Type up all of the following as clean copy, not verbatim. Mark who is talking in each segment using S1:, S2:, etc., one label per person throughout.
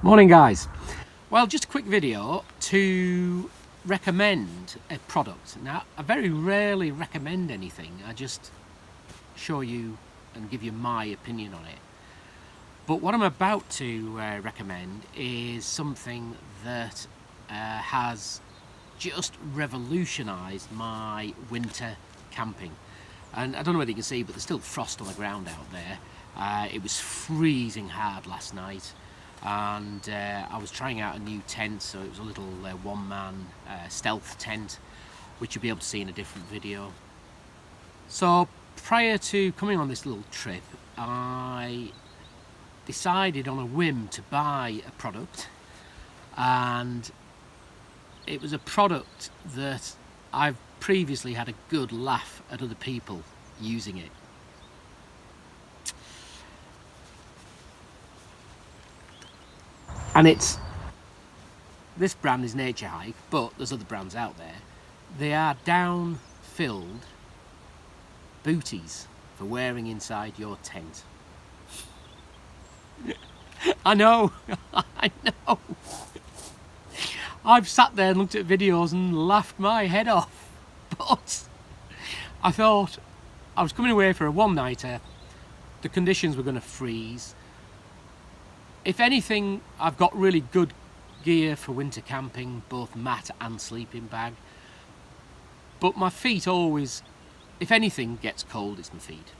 S1: Morning guys. Well, just a quick video to recommend a product. Now, I very rarely recommend anything, I just show you and give you my opinion on it. But what I'm about to recommend is something that has just revolutionised my winter camping. And I don't know whether you can see, but there's still frost on the ground out there. It was freezing hard last night. And I was trying out a new tent, so it was a little one-man stealth tent, which you'll be able to see in a different video. So prior to coming on this little trip, I decided on a whim to buy a product, and it was a product that I've previously had a good laugh at other people using it. And this brand is Naturehike, but there's other brands out there. They are down-filled booties for wearing inside your tent. I know, I know. I've sat there and looked at videos and laughed my head off, but I thought I was coming away for a one-nighter. The conditions were going to freeze. If anything, I've got really good gear for winter camping, both mat and sleeping bag. But my feet always, if anything gets cold, it's my feet.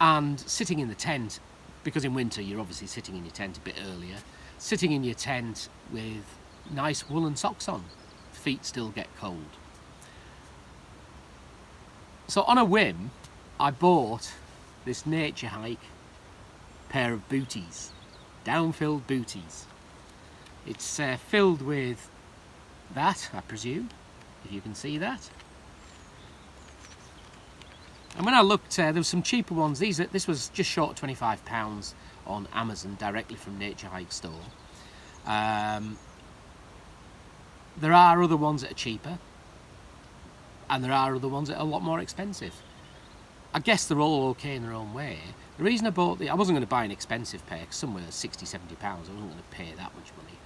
S1: And sitting in the tent, because in winter you're obviously sitting in your tent a bit earlier, sitting in your tent with nice woolen socks on, feet still get cold. So on a whim, I bought this Naturehike pair of booties. Down-filled booties. It's filled with that, I presume, if you can see that. And when I looked, there were some cheaper ones. This was just short of £25 on Amazon, directly from Naturehike store. There are other ones that are cheaper, and there are other ones that are a lot more expensive. I guess they're all okay in their own way. The reason I bought I wasn't going to buy an expensive pair, because somewhere £60, £70, I wasn't going to pay that much money.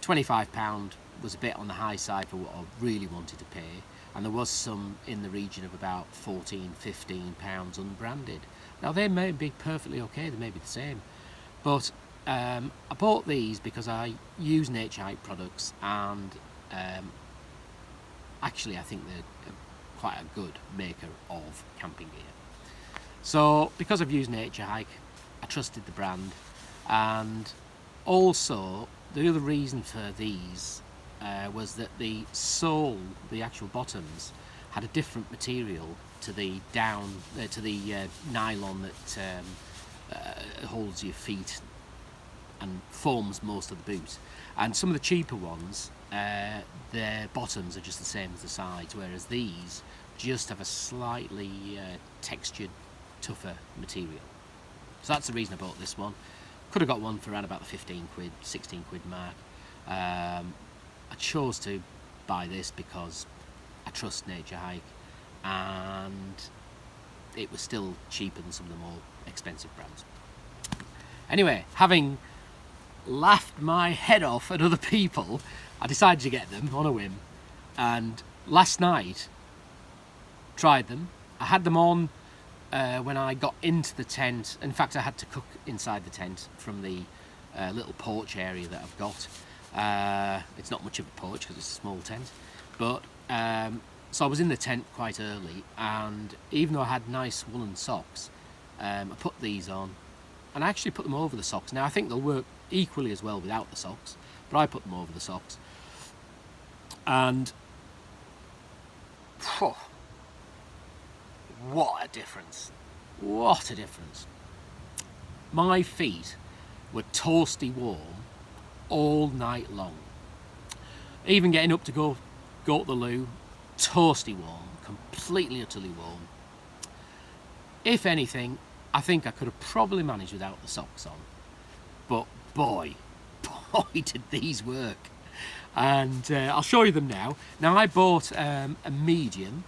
S1: £25 was a bit on the high side for what I really wanted to pay, and there was some in the region of about £14, £15 unbranded. Now they may be perfectly okay, they may be the same, but I bought these because I use Naturehike products, and actually I think they're quite a good maker of camping gear. So because I've used Naturehike, I trusted the brand, and also the other reason for these was that the sole, the actual bottoms, had a different material to the nylon that holds your feet and forms most of the boot. And some of the cheaper ones, their bottoms are just the same as the sides, whereas these just have a slightly textured, tougher material. So that's the reason I bought this one. Could have got one for around about the 15 quid, 16 quid mark. I chose to buy this because I trust Naturehike, and it was still cheaper than some of the more expensive brands. Anyway, having laughed my head off at other people, I decided to get them on a whim, and last night tried them. I had them on when I got into the tent. In fact, I had to cook inside the tent from the little porch area that I've got. It's not much of a porch because it's a small tent, but so I was in the tent quite early, and even though I had nice woolen socks, I put these on, and I actually put them over the socks. Now I think they'll work equally as well without the socks, but I put them over the socks, and whew, what a difference, what a difference. My feet were toasty warm all night long. Even getting up to go to the loo, toasty warm, completely utterly warm. If anything, I think I could have probably managed without the socks on, but boy did these work. And I'll show you them now. Now I bought a medium.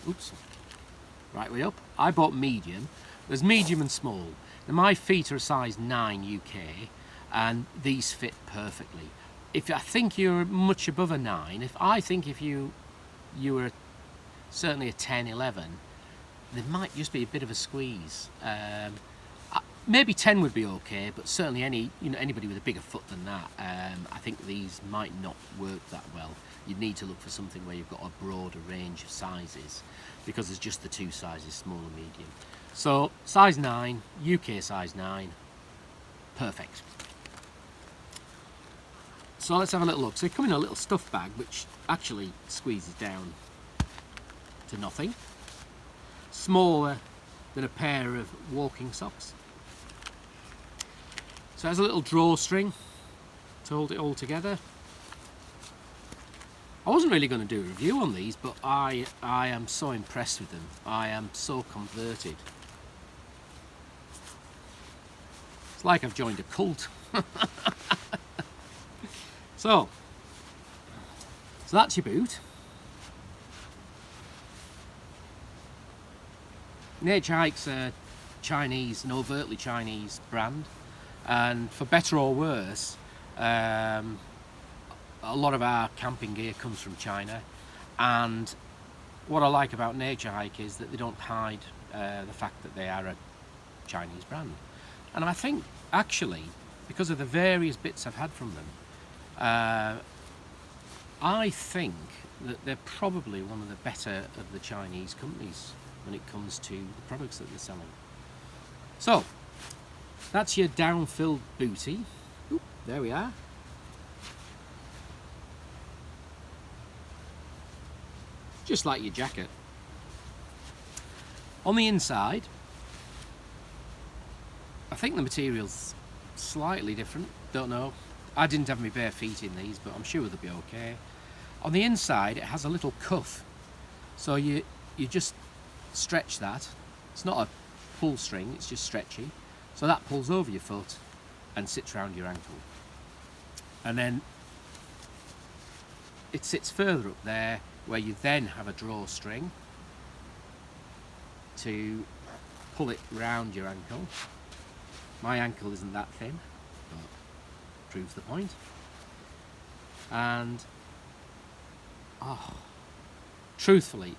S1: Oops, right way up. I bought medium. There's medium and small. Now my feet are a size 9 UK, and these fit perfectly. If I think you're much above a 9, if you were certainly a 10, 11, there might just be a bit of a squeeze. Maybe 10 would be okay, but certainly anybody with a bigger foot than that, I think these might not work that well. You'd need to look for something where you've got a broader range of sizes, because there's just the two sizes, small and medium. So size 9, UK size 9, perfect. So let's have a little look. So they come in a little stuff bag, which actually squeezes down to nothing. Smaller than a pair of walking socks. So it has a little drawstring to hold it all together. I wasn't really going to do a review on these, but I am so impressed with them. I am so converted. It's like I've joined a cult. So that's your boot. Naturehike's a Chinese, an overtly Chinese brand, and for better or worse, a lot of our camping gear comes from China. And what I like about Naturehike is that they don't hide the fact that they are a Chinese brand. And I think actually, because of the various bits I've had from them, I think that they're probably one of the better of the Chinese companies when it comes to the products that they're selling. So that's your down-filled bootie. Oop, there we are. Just like your jacket. On the inside, I think the material's slightly different, don't know. I didn't have my bare feet in these, but I'm sure they'll be okay. On the inside, it has a little cuff, so you just stretch that. It's not a pull string, it's just stretchy. So that pulls over your foot and sits around your ankle. And then it sits further up there, where you then have a drawstring to pull it round your ankle. My ankle isn't that thin, but proves the point. And truthfully,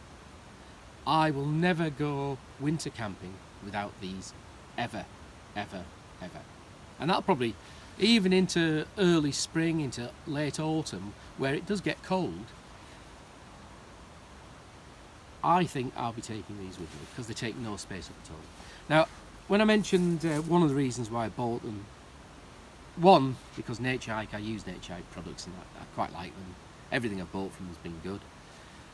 S1: I will never go winter camping without these, ever, ever, ever. And that'll probably, even into early spring, into late autumn, where it does get cold, I think I'll be taking these with me, because they take no space up at all. Now, when I mentioned one of the reasons why I bought them, one, because Naturehike, I use Naturehike products and I quite like them. Everything I've bought from them has been good,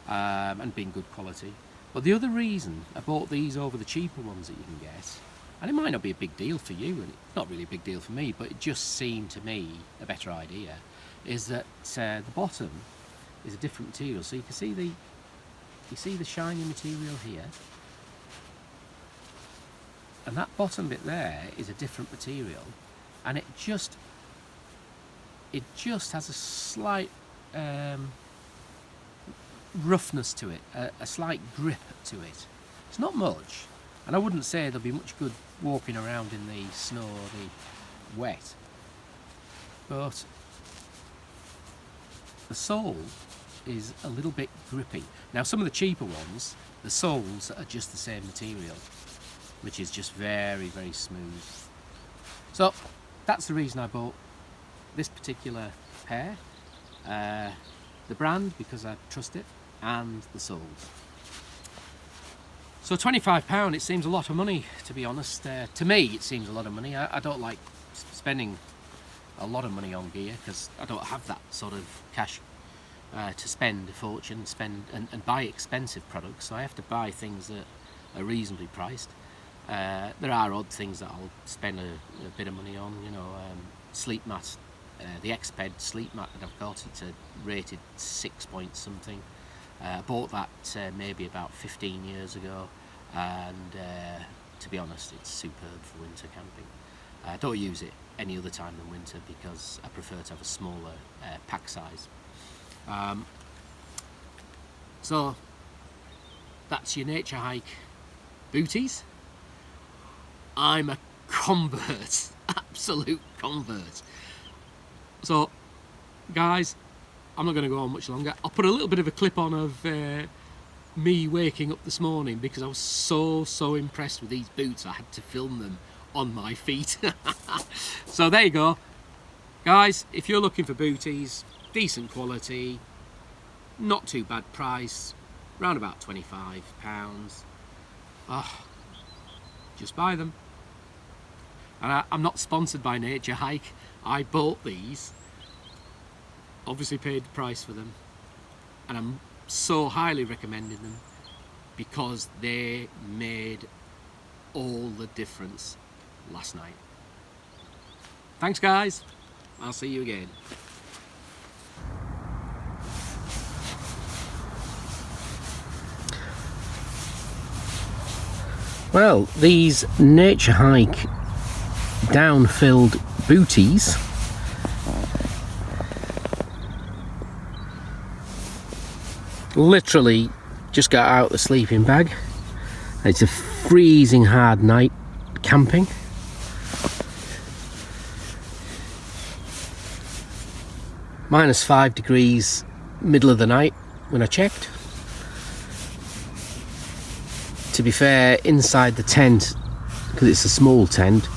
S1: and been good quality. But the other reason I bought these over the cheaper ones that you can get, and it might not be a big deal for you, and it's not really a big deal for me, but it just seemed to me a better idea, is that the bottom is a different material. So you can see the shiny material here, and that bottom bit there is a different material, and it just has a slight roughness to it, a slight grip to it. It's not much, and I wouldn't say there'll be much good walking around in the snow or the wet, but the sole is a little bit grippy. Now some of the cheaper ones, the soles are just the same material, which is just very, very smooth. So that's the reason I bought this particular pair. The brand, because I trust it, and the soles. So £25, it seems a lot of money, to be honest. To me, it seems a lot of money. I don't like spending a lot of money on gear, because I don't have that sort of cash to spend a fortune, and buy expensive products. So I have to buy things that are reasonably priced. There are odd things that I'll spend a bit of money on, you know, sleep mat. The Exped sleep mat that I've got, it's rated 6 point something. I bought that maybe about 15 years ago, and to be honest, it's superb for winter camping. I don't use it any other time than winter, because I prefer to have a smaller pack size. So that's your Naturehike booties. I'm a converts, absolute converts. So guys, I'm not going to go on much longer. I'll put a little bit of a clip on of me waking up this morning because I was so impressed with these boots. I had to film them on my feet. So there you go guys, if you're looking for booties, decent quality, not too bad price, around about £25, just buy them. And I'm not sponsored by Naturehike. I bought these, obviously paid the price for them, and I'm so highly recommending them because they made all the difference last night. Thanks guys, I'll see you again. Well, these Naturehike down-filled booties literally just got out the sleeping bag. It's a freezing hard night camping. -5 degrees middle of the night when I checked. To be fair, inside the tent, because it's a small tent,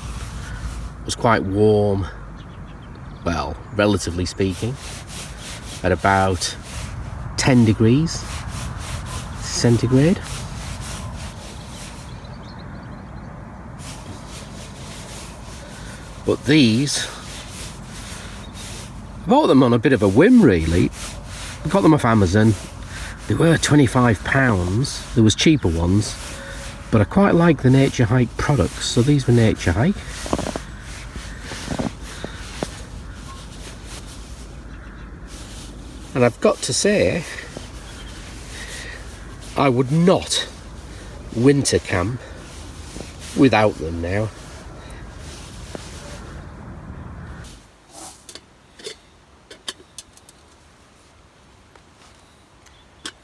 S1: was quite warm, well, relatively speaking, at about 10 degrees centigrade. But these, I bought them on a bit of a whim really. I got them off Amazon. They were £25. There was cheaper ones, but I quite like the Naturehike products, so these were Naturehike. And I've got to say, I would not winter camp without them now.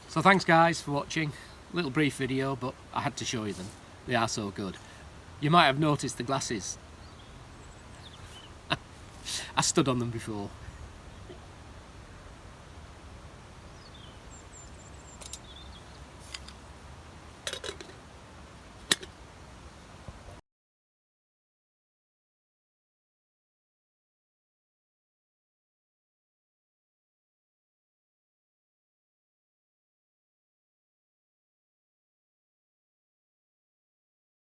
S1: So thanks guys for watching. A little brief video, but I had to show you them. They are so good. You might have noticed the glasses. I stood on them before.